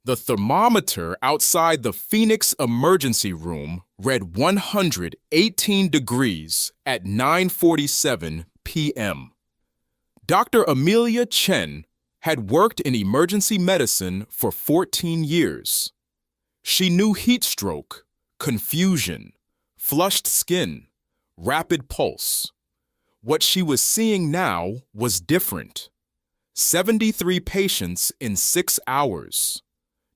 The thermometer outside the Phoenix emergency room read 118 degrees at 9:47 p.m. Dr. Amelia Chen had worked in emergency medicine for 14 years. She knew heat stroke, confusion, flushed skin, rapid pulse. What she was seeing now was different. 73 patients in 6 hours.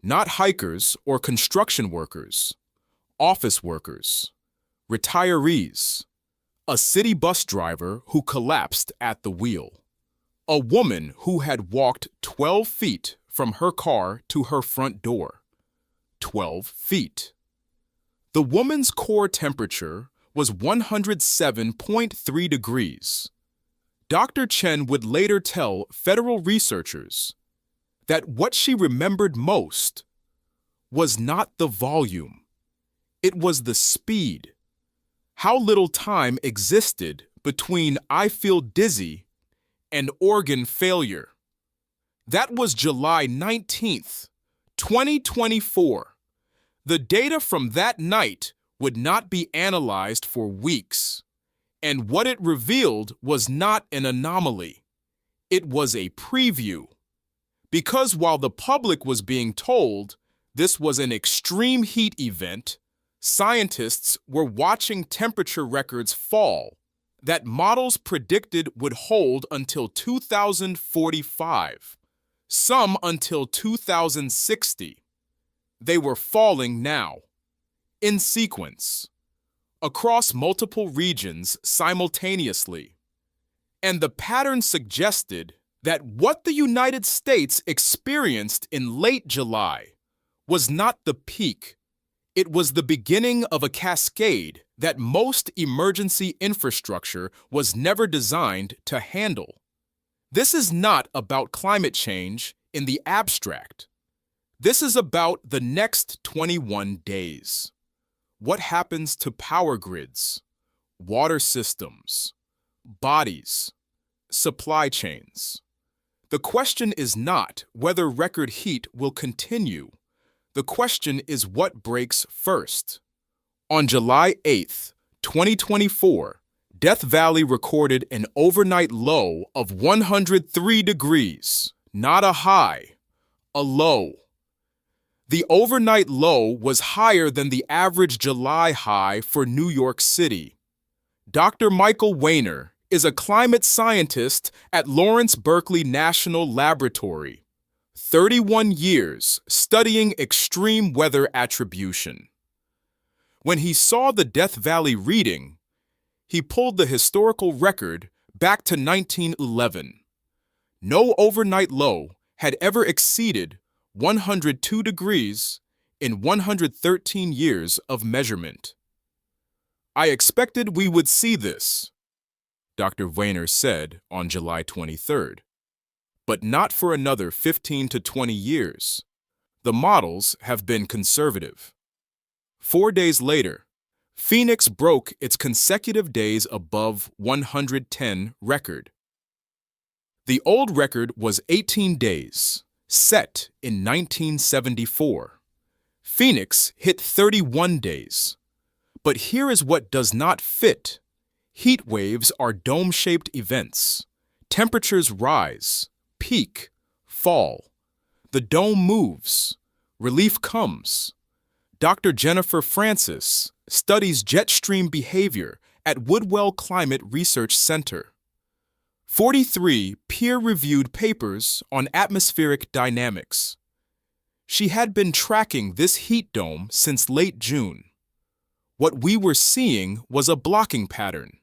Not hikers or construction workers, office workers, retirees, a city bus driver who collapsed at the wheel, a woman who had walked 12 feet from her car to her front door. 12 feet. The woman's core temperature was 107.3 degrees. Dr. Chen would later tell federal researchers that what she remembered most was not the volume. It was the speed. How little time existed between "I feel dizzy" and organ failure. That was July 19th, 2024. The data from that night would not be analyzed for weeks, and what it revealed was not an anomaly. It was a preview. Because while the public was being told this was an extreme heat event, scientists were watching temperature records fall that models predicted would hold until 2045, some until 2060. They were falling now, in sequence, across multiple regions simultaneously. And the pattern suggested that what the United States experienced in late July was not the peak. It was the beginning of a cascade that most emergency infrastructure was never designed to handle. This is not about climate change in the abstract. This is about the next 21 days. What happens to power grids, water systems, bodies, supply chains? The question is not whether record heat will continue. The question is what breaks first. On July 8th, 2024, Death Valley recorded an overnight low of 103 degrees, not a high, a low. The overnight low was higher than the average July high for New York City. Dr. Michael Weiner is a climate scientist at Lawrence Berkeley National Laboratory. 31 years studying extreme weather attribution. When he saw the Death Valley reading, he pulled the historical record back to 1911. No overnight low had ever exceeded 102 degrees in 113 years of measurement. "I expected we would see this," Dr. Weiner said on July 23rd. "But not for another 15 to 20 years. The models have been conservative." 4 days later, Phoenix broke its consecutive days above 110 record. The old record was 18 days, set in 1974. Phoenix hit 31 days. But here is what does not fit. Heat waves are dome-shaped events. Temperatures rise, peak, fall. The dome moves. Relief comes. Dr. Jennifer Francis studies jet stream behavior at Woodwell Climate Research Center. 43 peer-reviewed papers on atmospheric dynamics. She had been tracking this heat dome since late June. What we were seeing was a blocking pattern,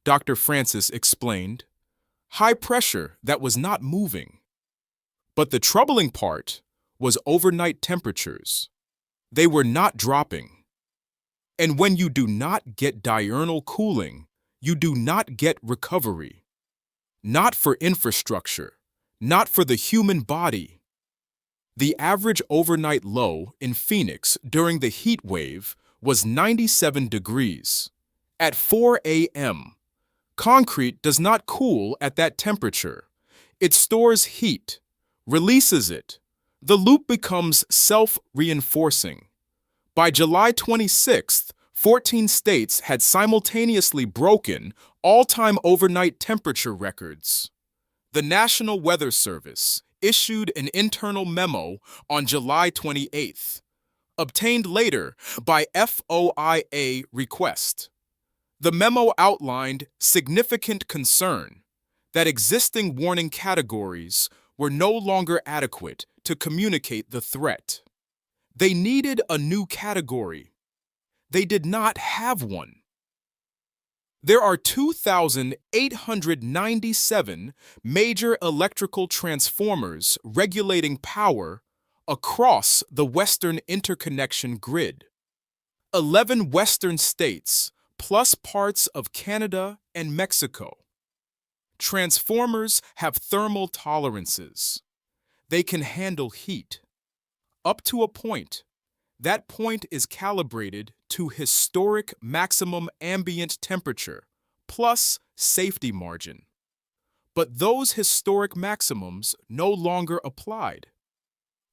Dr. Francis explained. High pressure that was not moving. But the troubling part was overnight temperatures. They were not dropping. And when you do not get diurnal cooling, you do not get recovery. Not for infrastructure, not for the human body. The average overnight low in Phoenix during the heat wave was 97 degrees. At 4 a.m., concrete does not cool at that temperature. It stores heat, releases it, The loop becomes self-reinforcing. By July 26th, 14 states had simultaneously broken all-time overnight temperature records. The National Weather Service issued an internal memo on July 28th, obtained later by FOIA request. The memo outlined significant concern that existing warning categories were no longer adequate to communicate the threat. They needed a new category. They did not have one. There are 2,897 major electrical transformers regulating power across the Western interconnection grid. 11 Western states, plus parts of Canada and Mexico. Transformers have thermal tolerances. They can handle heat. Up to a point. That point is calibrated to historic maximum ambient temperature, plus safety margin. But those historic maximums no longer applied.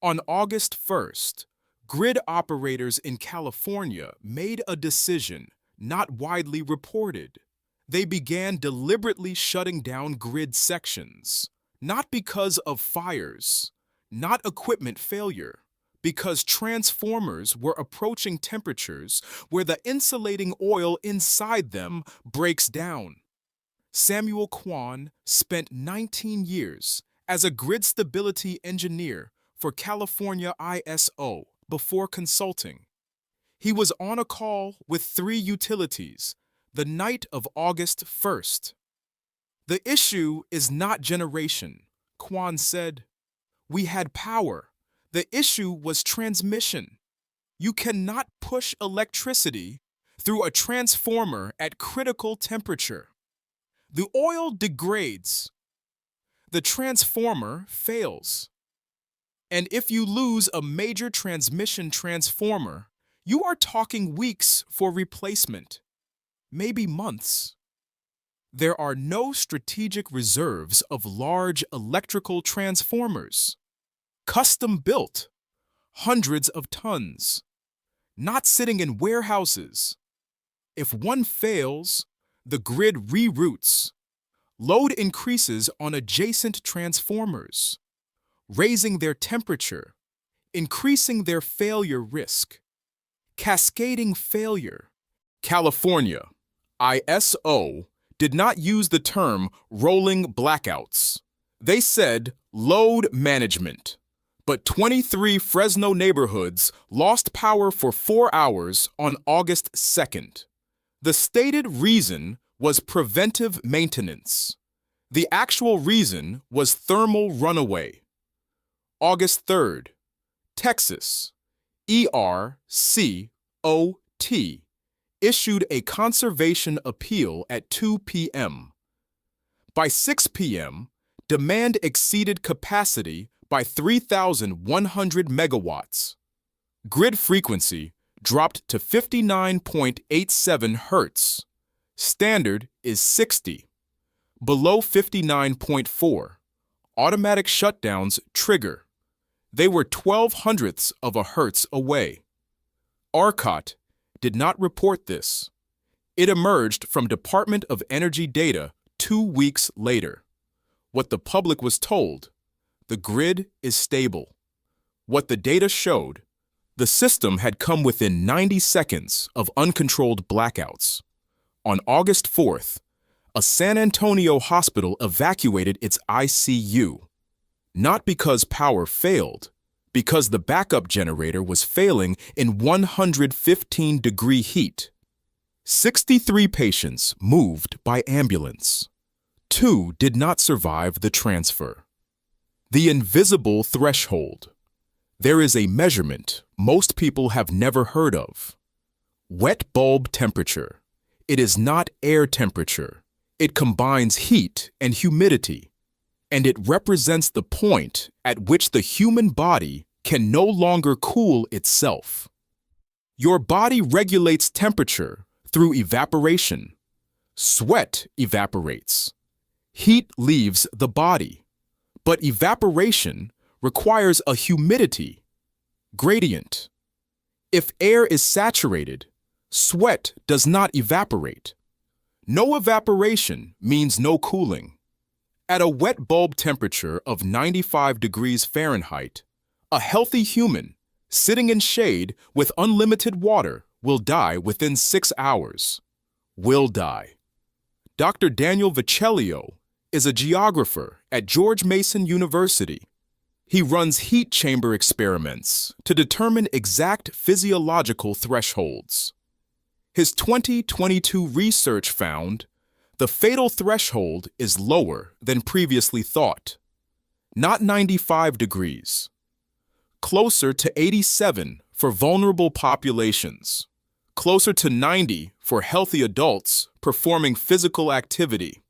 On August 1st, grid operators in California made a decision not widely reported. They began deliberately shutting down grid sections, not because of fires, not equipment failure, because transformers were approaching temperatures where the insulating oil inside them breaks down. Samuel Kwan spent 19 years as a grid stability engineer for California ISO before consulting. He was on a call with 3 utilities the night of August 1st. The issue is not generation, Kwan said. We had power. The issue was transmission. You cannot push electricity through a transformer at critical temperature. The oil degrades. The transformer fails. And if you lose a major transmission transformer, you are talking weeks for replacement, maybe months. There are no strategic reserves of large electrical transformers. Custom-built, hundreds of tons, not sitting in warehouses. If one fails, the grid reroutes. Load increases on adjacent transformers, raising their temperature, increasing their failure risk. Cascading failure. California, ISO, did not use the term rolling blackouts. They said load management. But 23 Fresno neighborhoods lost power for 4 hours on August 2nd. The stated reason was preventive maintenance. The actual reason was thermal runaway. August 3rd, Texas, ERCOT issued a conservation appeal at 2 p.m. By 6 p.m., demand exceeded capacity by 3,100 megawatts. Grid frequency dropped to 59.87 hertz. Standard is 60. Below 59.4, automatic shutdowns trigger. They were 12 hundredths of a hertz away. ERCOT did not report this. It emerged from Department of Energy data 2 weeks later. What the public was told: the grid is stable. What the data showed: the system had come within 90 seconds of uncontrolled blackouts. On August 4th, a San Antonio hospital evacuated its ICU. Not because power failed, because the backup generator was failing in 115-degree heat. 63 patients moved by ambulance. 2 did not survive the transfer. The invisible threshold. There is a measurement most people have never heard of. Wet bulb temperature. It is not air temperature. It combines heat and humidity, and it represents the point at which the human body can no longer cool itself. Your body regulates temperature through evaporation. Sweat evaporates. Heat leaves the body. But evaporation requires a humidity gradient. If air is saturated, sweat does not evaporate. No evaporation means no cooling. At a wet bulb temperature of 95 degrees Fahrenheit, a healthy human sitting in shade with unlimited water will die within 6 hours. Will die. Dr. Daniel Vecellio is a geographer at George Mason University. He runs heat chamber experiments to determine exact physiological thresholds. His 2022 research found the fatal threshold is lower than previously thought. Not 95 degrees. Closer to 87 for vulnerable populations. Closer to 90 for healthy adults performing physical activity.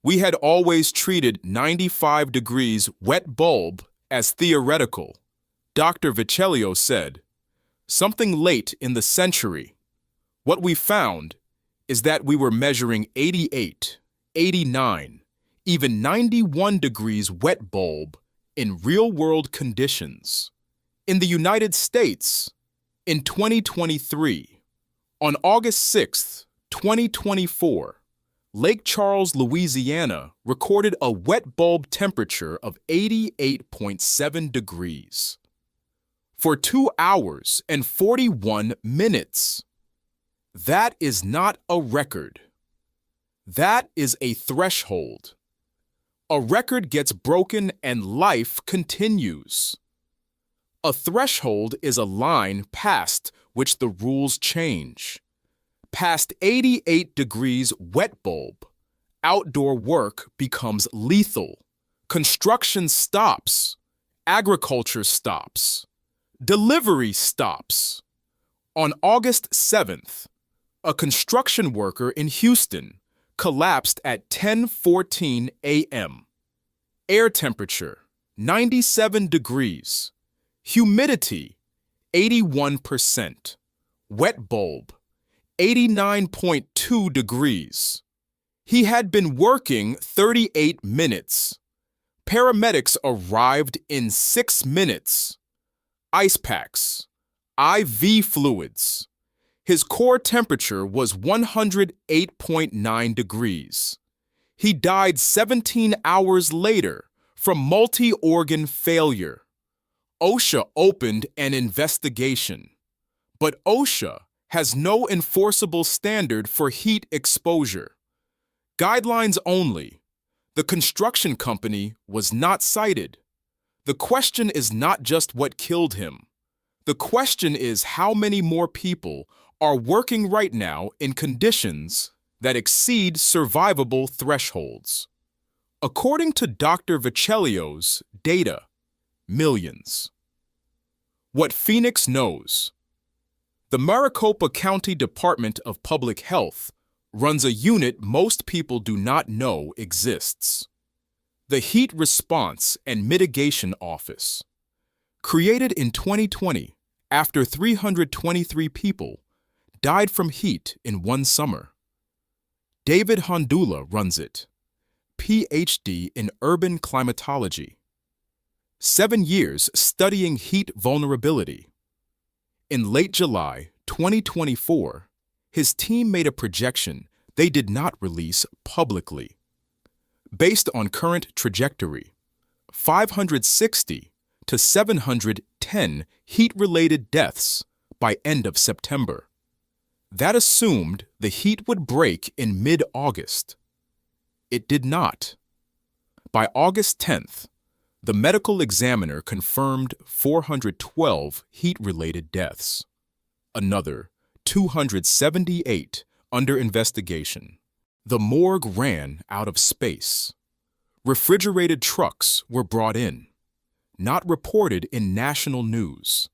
We had always treated 95 degrees wet bulb as theoretical, Dr. Vecellio said. Something late in the century. What we found is that we were measuring 88, 89, even 91 degrees wet bulb in real-world conditions. In the United States, in 2023, on August 6, 2024, Lake Charles, Louisiana recorded a wet bulb temperature of 88.7 degrees for 2 hours and 41 minutes. That is not a record. That is a threshold. A record gets broken and life continues. A threshold is a line past which the rules change. Past 88 degrees wet bulb, outdoor work becomes lethal. Construction stops. Agriculture stops. Delivery stops. On August 7th, a construction worker in Houston collapsed at 10:14 a.m. Air temperature, 97 degrees. Humidity, 81%. Wet bulb, 89.2 degrees. He had been working 38 minutes. Paramedics arrived in 6 minutes. Ice packs, IV fluids. His core temperature was 108.9 degrees. He died 17 hours later from multi-organ failure. OSHA opened an investigation, but OSHA has no enforceable standard for heat exposure. Guidelines only. The construction company was not cited. The question is not just what killed him. The question is how many more people are working right now in conditions that exceed survivable thresholds. According to Dr. Vecellio's data, millions. What Phoenix knows. The Maricopa County Department of Public Health runs a unit most people do not know exists. The Heat Response and Mitigation Office. Created in 2020 after 323 people died from heat in one summer. David Hondula runs it, Ph.D. in urban climatology. 7 years studying heat vulnerability. In late July 2024, his team made a projection they did not release publicly. Based on current trajectory, 560 to 710 heat-related deaths by end of September. That assumed the heat would break in mid-August. It did not. By August 10th, the medical examiner confirmed 412 heat-related deaths. Another 278 under investigation. The morgue ran out of space. Refrigerated trucks were brought in, not reported in national news,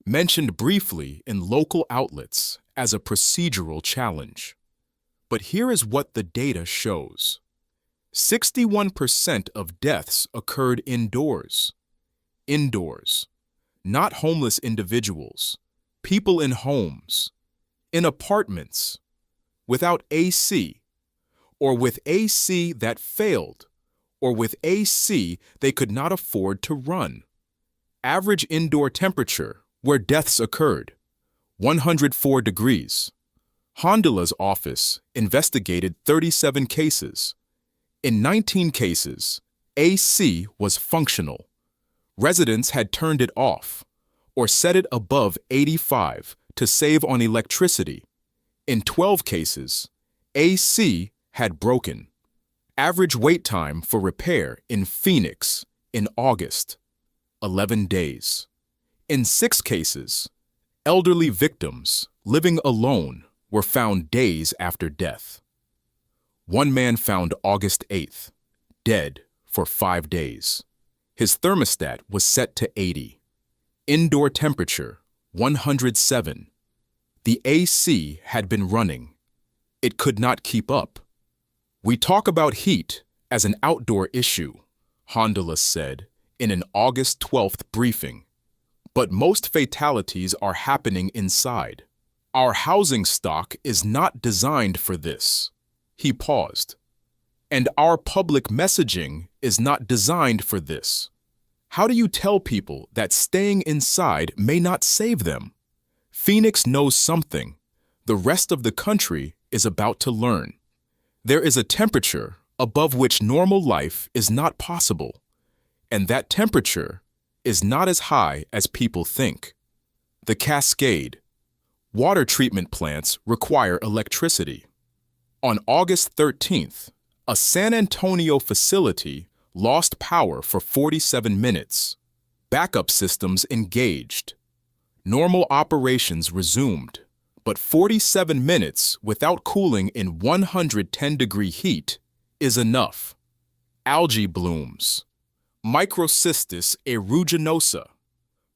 mentioned briefly in local outlets as a procedural challenge. But here is what the data shows. 61% of deaths occurred indoors. Indoors. Not homeless individuals. People in homes. In apartments. Without AC. Or with AC that failed. or with AC they could not afford to run. Average indoor temperature, where deaths occurred, 104 degrees. Hondula's office investigated 37 cases. In 19 cases, AC was functional. Residents had turned it off or set it above 85 to save on electricity. In 12 cases, AC had broken. Average wait time for repair in Phoenix in August, 11 days. In 6 cases, elderly victims living alone were found days after death. One man found August 8th, dead for 5 days. His thermostat was set to 80. Indoor temperature, 107. The AC had been running. It could not keep up. "We talk about heat as an outdoor issue," Hondula said in an August 12th briefing. "But most fatalities are happening inside. Our housing stock is not designed for this." He paused. "And our public messaging is not designed for this. How do you tell people that staying inside may not save them?" Phoenix knows something. The rest of the country is about to learn. There is a temperature above which normal life is not possible, and that temperature is not as high as people think. The cascade. Water treatment plants require electricity. On August 13th, a San Antonio facility lost power for 47 minutes. Backup systems engaged. Normal operations resumed, but 47 minutes without cooling in 110-degree heat is enough. Algae blooms. Microcystis aeruginosa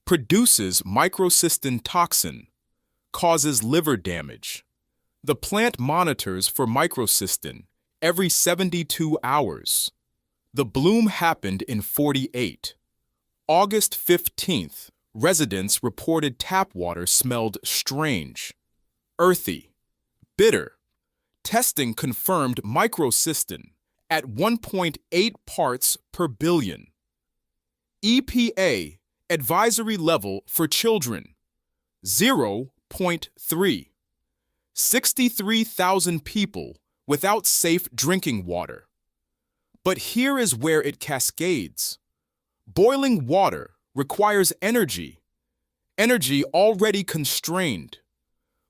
produces microcystin toxin, causes liver damage. The plant monitors for microcystin every 72 hours. The bloom happened in 48. August 15th, residents reported tap water smelled strange, earthy, bitter. Testing confirmed microcystin at 1.8 parts per billion. EPA advisory level for children, 0.3. 63,000 people without safe drinking water. But here is where it cascades. Boiling water requires energy already constrained.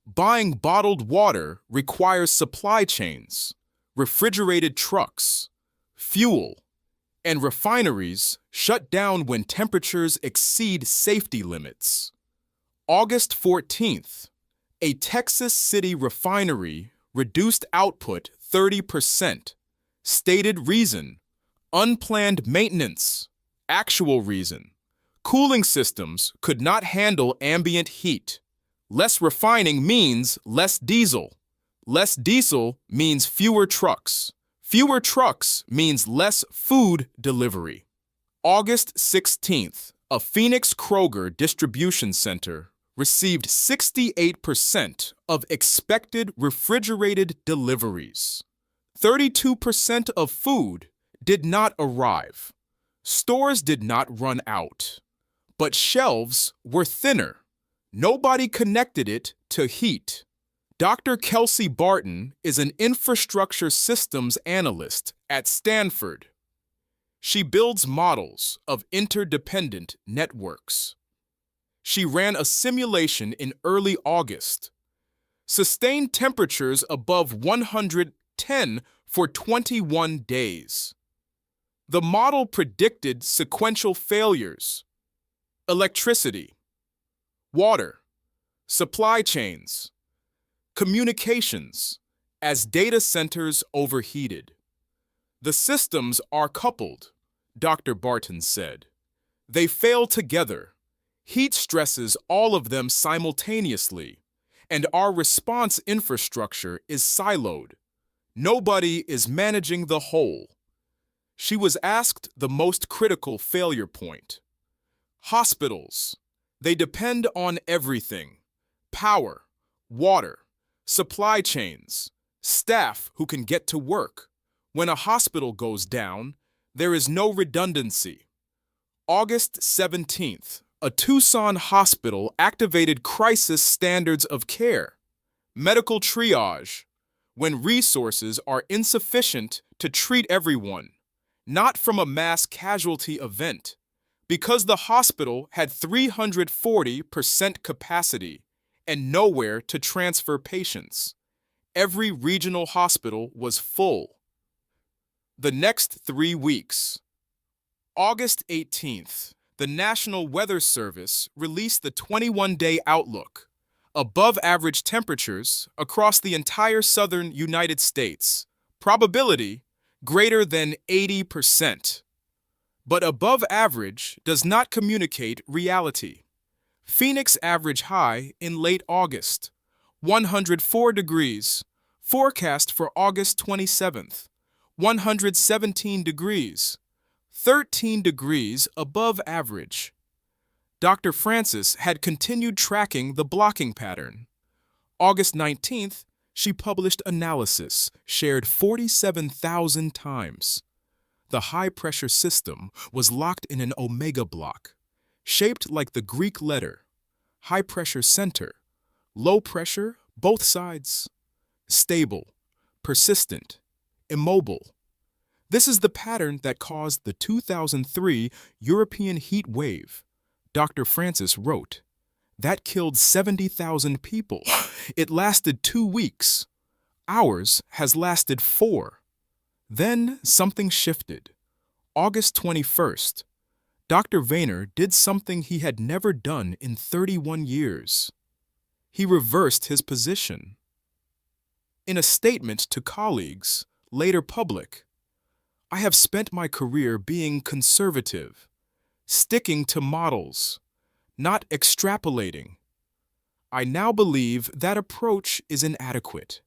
Buying bottled water requires supply chains, refrigerated trucks, fuel, and refineries shut down when temperatures exceed safety limits. August 14th, a Texas City refinery reduced output 30%. Stated reason: unplanned maintenance. Actual reason: cooling systems could not handle ambient heat. Less refining means less diesel. Less diesel means fewer trucks. Fewer trucks means less food delivery. August 16th, a Phoenix Kroger distribution center received 68% of expected refrigerated deliveries. 32% of food did not arrive. Stores did not run out, but shelves were thinner. Nobody connected it to heat. Dr. Kelsey Barton is an infrastructure systems analyst at Stanford. She builds models of interdependent networks. She ran a simulation in early August. Sustained temperatures above 110 for 21 days. The model predicted sequential failures: electricity, water, supply chains, communications, as data centers overheated. The systems are coupled, Dr. Barton said. They fail together. Heat stresses all of them simultaneously, and our response infrastructure is siloed. Nobody is managing the whole. She was asked the most critical failure point. Hospitals. They depend on everything: power, water, supply chains, staff who can get to work. When a hospital goes down, There is no redundancy. August 17th, a Tucson hospital activated crisis standards of care, medical triage, when resources are insufficient to treat everyone, not from a mass casualty event, because the hospital had 340% capacity and nowhere to transfer patients. Every regional hospital was full. The next 3 weeks. August 18th, the National Weather Service released the 21-day outlook. Above average temperatures across the entire southern United States. Probability greater than 80%. But above average does not communicate reality. Phoenix average high in late August, 104 degrees. Forecast for August 27th, 117 degrees, 13 degrees above average. Dr. Francis had continued tracking the blocking pattern. August 19th, she published analysis shared 47,000 times. The high-pressure system was locked in an omega block, shaped like the Greek letter. High-pressure center, low pressure, both sides. Stable, persistent, immobile. This is the pattern that caused the 2003 European heat wave. Dr. Francis wrote, that killed 70,000 people. It lasted 2 weeks. Ours has lasted 4. Then something shifted. August 21st, Dr. Vayner did something he had never done in 31 years. He reversed his position. In a statement to colleagues, later public, I have spent my career being conservative, sticking to models, not extrapolating. I now believe that approach is inadequate.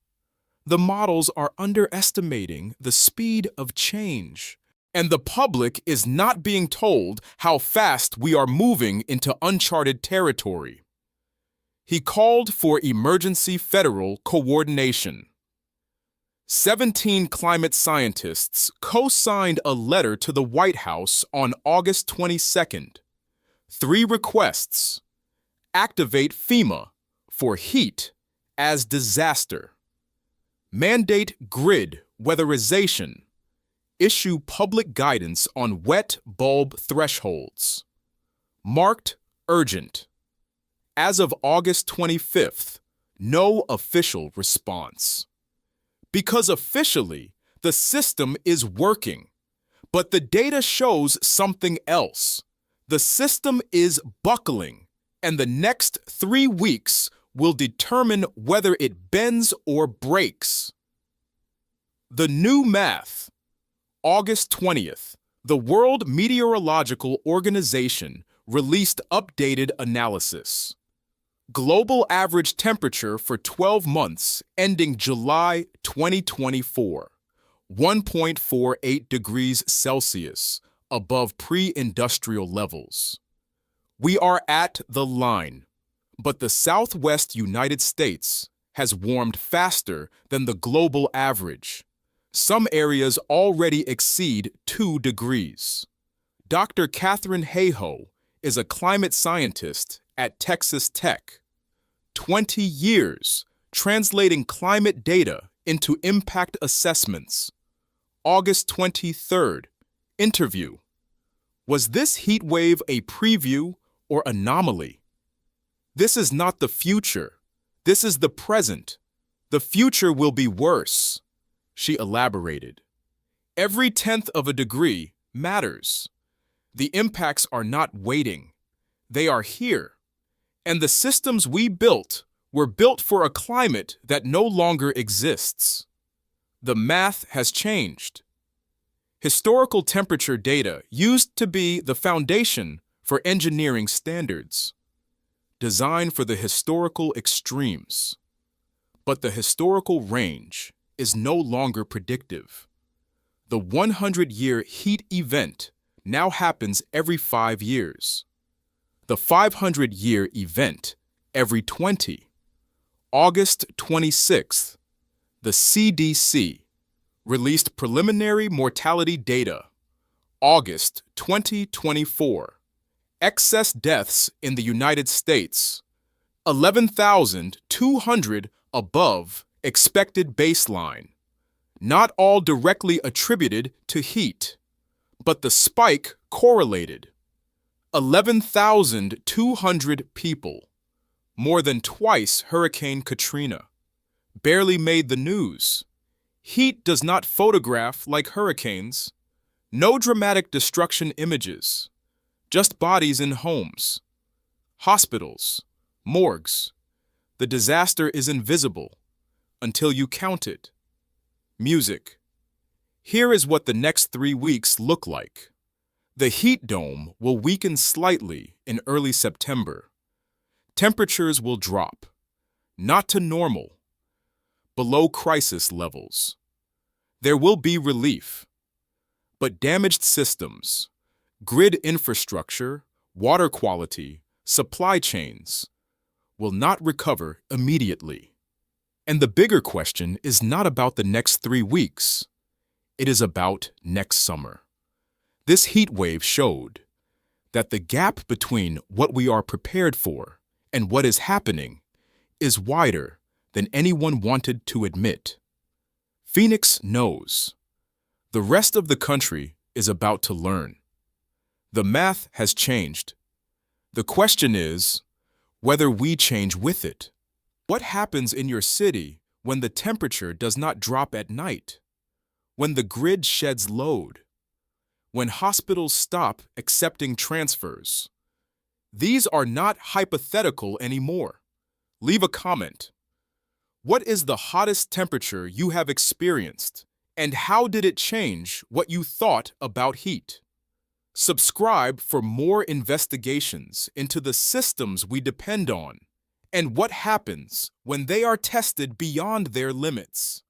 The models are underestimating the speed of change, and the public is not being told how fast we are moving into uncharted territory. He called for emergency federal coordination. 17 climate scientists co-signed a letter to the White House on August 22nd. 3 requests. Activate FEMA for heat as disaster. Mandate grid weatherization. Issue public guidance on wet bulb thresholds. Marked urgent. As of August 25th, no official response. Because officially, the system is working, but the data shows something else. The system is buckling, and the next 3 weeks will determine whether it bends or breaks. The new math. August 20th, the World Meteorological Organization released updated analysis. Global average temperature for 12 months ending July 2024, 1.48 degrees Celsius above pre-industrial levels. We are at the line, but the Southwest United States has warmed faster than the global average. Some areas already exceed 2 degrees. Dr. Catherine Hayhoe is a climate scientist at Texas Tech. 20 years translating climate data into impact assessments. August 23rd, interview. Was this heat wave a preview or anomaly? This is not the future. This is the present. The future will be worse, she elaborated. Every 1/10 of a degree matters. The impacts are not waiting. They are here. And the systems we built were built for a climate that no longer exists. The math has changed. Historical temperature data used to be the foundation for engineering standards, designed for the historical extremes. But the historical range is no longer predictive. The 100-year heat event now happens every 5 years. The 500-year event every 20. August 26th, the CDC released preliminary mortality data. August 2024. Excess deaths in the United States, 11,200 above expected baseline. Not all directly attributed to heat, but the spike correlated. 11,200 people, more than twice Hurricane Katrina, barely made the news. Heat does not photograph like hurricanes. No dramatic destruction images, just bodies in homes, hospitals, morgues. The disaster is invisible until you count it. Music. Here is what the next 3 weeks look like. The heat dome will weaken slightly in early September. Temperatures will drop, not to normal, below crisis levels. There will be relief, but damaged systems, grid infrastructure, water quality, supply chains will not recover immediately. And the bigger question is not about the next 3 weeks. It is about next summer. This heat wave showed that the gap between what we are prepared for and what is happening is wider than anyone wanted to admit. Phoenix knows. The rest of the country is about to learn. The math has changed. The question is whether we change with it. What happens in your city when the temperature does not drop at night? When the grid sheds load? When hospitals stop accepting transfers? These are not hypothetical anymore. Leave a comment. What is the hottest temperature you have experienced, and how did it change what you thought about heat? Subscribe for more investigations into the systems we depend on and what happens when they are tested beyond their limits.